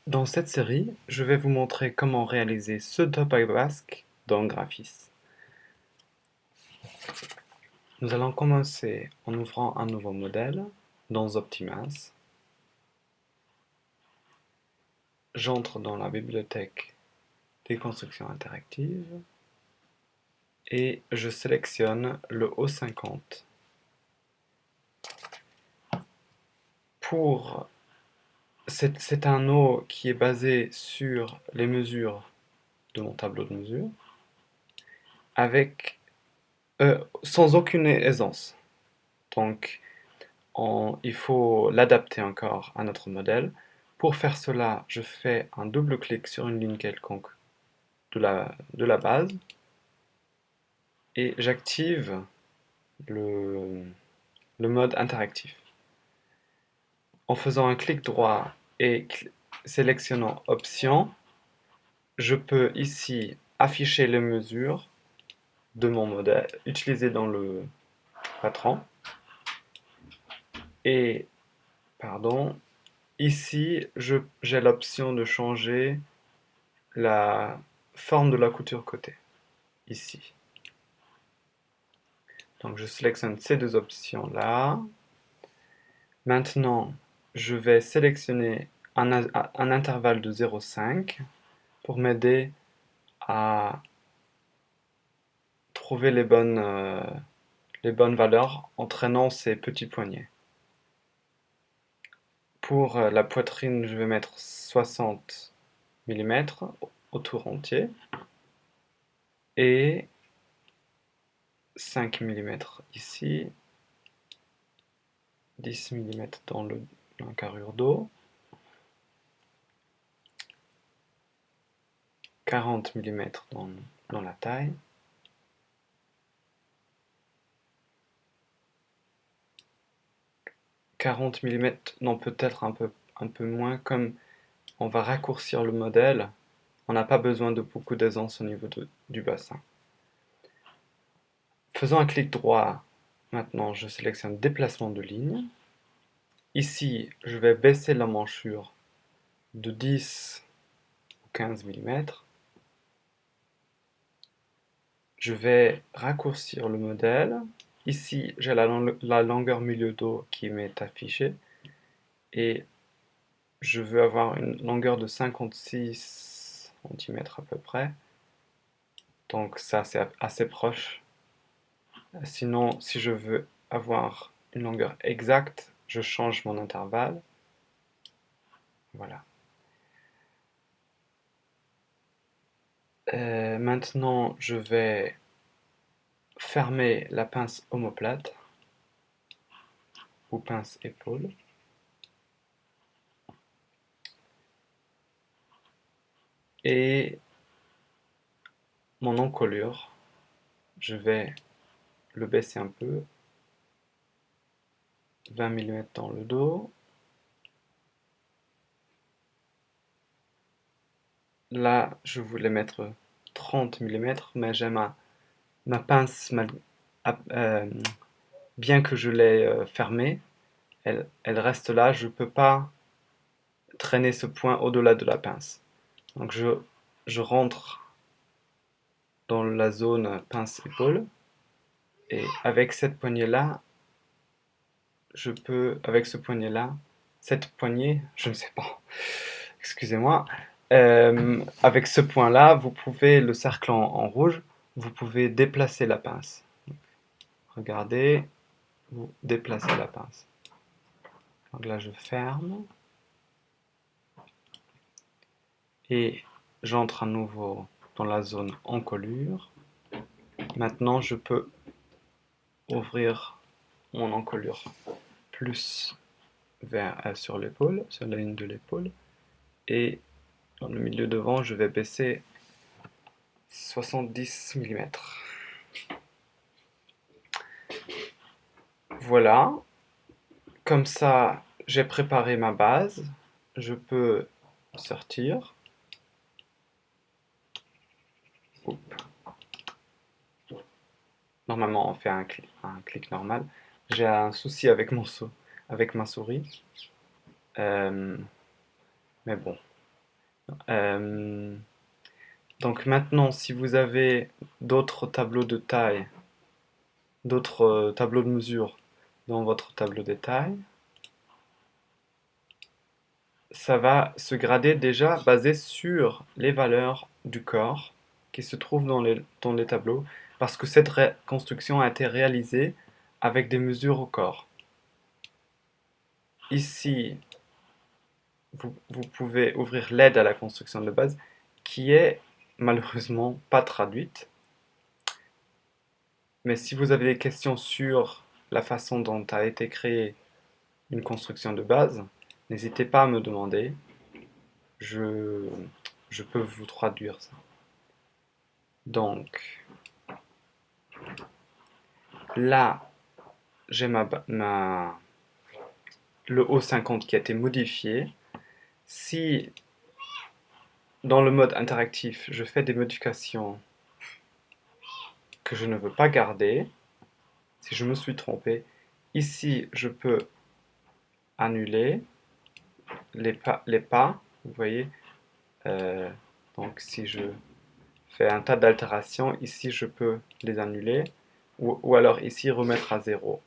Dans cette série, je vais vous montrer comment réaliser ce topic basque dans Graphis. Nous allons commencer en ouvrant un nouveau modèle dans Optimas. J'entre dans la bibliothèque des constructions interactives et je sélectionne le O50. C'est un O qui est basé sur les mesures de mon tableau de mesures avec sans aucune aisance. Donc, il faut l'adapter encore à notre modèle. Pour faire cela, je fais un double clic sur une ligne quelconque de la base et j'active le, le mode interactif. En faisant un clic droit et sélectionnant Options, je peux ici afficher les mesures de mon modèle utilisées dans le patron. Et, pardon, ici, j'ai l'option de changer la forme de la couture côté, ici. Donc je sélectionne ces deux options-là. Maintenant, je vais sélectionner un intervalle de 0,5 pour m'aider à trouver les bonnes valeurs en traînant ces petits poignets. Pour la poitrine, je vais mettre 60 mm au tour entier et 5 mm ici, 10 mm dans la carrure d'eau, 40 mm dans la taille, « 40 mm, non peut-être un peu moins, comme on va raccourcir le modèle, on n'a pas besoin de beaucoup d'aisance au niveau du bassin. Faisons un clic droit, maintenant je sélectionne déplacement de ligne. Ici, je vais baisser la manchure de 10 ou 15 mm. Je vais raccourcir le modèle. Ici, j'ai la longueur milieu d'eau qui m'est affichée. Et je veux avoir une longueur de 56 cm à peu près. Donc ça, c'est assez proche. Sinon, si je veux avoir une longueur exacte, je change mon intervalle. Voilà. Maintenant, je vais fermer la pince omoplate ou pince épaule. Et mon encolure, je vais le baisser un peu, 20 mm dans le dos. Là, je voulais mettre 30 mm, mais j'ai ma pince, bien que je l'ai fermée, elle reste là, je ne peux pas traîner ce point au-delà de la pince. Donc je rentre dans la zone pince-épaule, et avec cette poignée-là, avec ce poignet-là, cette poignée, je ne sais pas, excusez-moi, avec ce point-là, vous pouvez, le cercle en rouge, vous pouvez déplacer la pince. Regardez, vous déplacez la pince. Donc là, je ferme. Et j'entre à nouveau dans la zone encolure. Maintenant, je peux ouvrir mon encolure plus sur l'épaule, sur la ligne de l'épaule. Et dans le milieu devant, je vais baisser 70 mm. Voilà, comme ça, j'ai préparé ma base. Je peux sortir. Oups. Normalement, on fait un clic normal. J'ai un souci avec ma souris. Mais bon. Euh, donc maintenant, si vous avez d'autres tableaux de taille, d'autres tableaux de mesure dans votre tableau de taille, ça va se grader déjà basé sur les valeurs du corps qui se trouvent dans les tableaux, parce que cette construction a été réalisée avec des mesures au corps. Ici, vous pouvez ouvrir l'aide à la construction de base, qui est malheureusement pas traduite. Mais si vous avez des questions sur la façon dont a été créée une construction de base, n'hésitez pas à me demander. Je, je peux vous traduire ça. Donc, là, j'ai le O50 qui a été modifié. Si dans le mode interactif, je fais des modifications que je ne veux pas garder, si je me suis trompé, ici je peux annuler les pas, vous voyez. Euh, donc si je fais un tas d'altérations, ici je peux les annuler, ou alors ici remettre à zéro.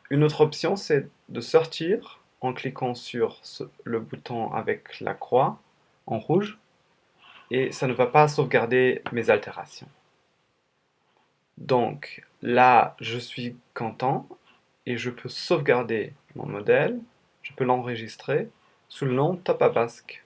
Une autre option, c'est de sortir en cliquant sur le bouton avec la croix en rouge, et ça ne va pas sauvegarder mes altérations. Donc là, je suis content et je peux sauvegarder mon modèle, je peux l'enregistrer sous le nom Top à Basque.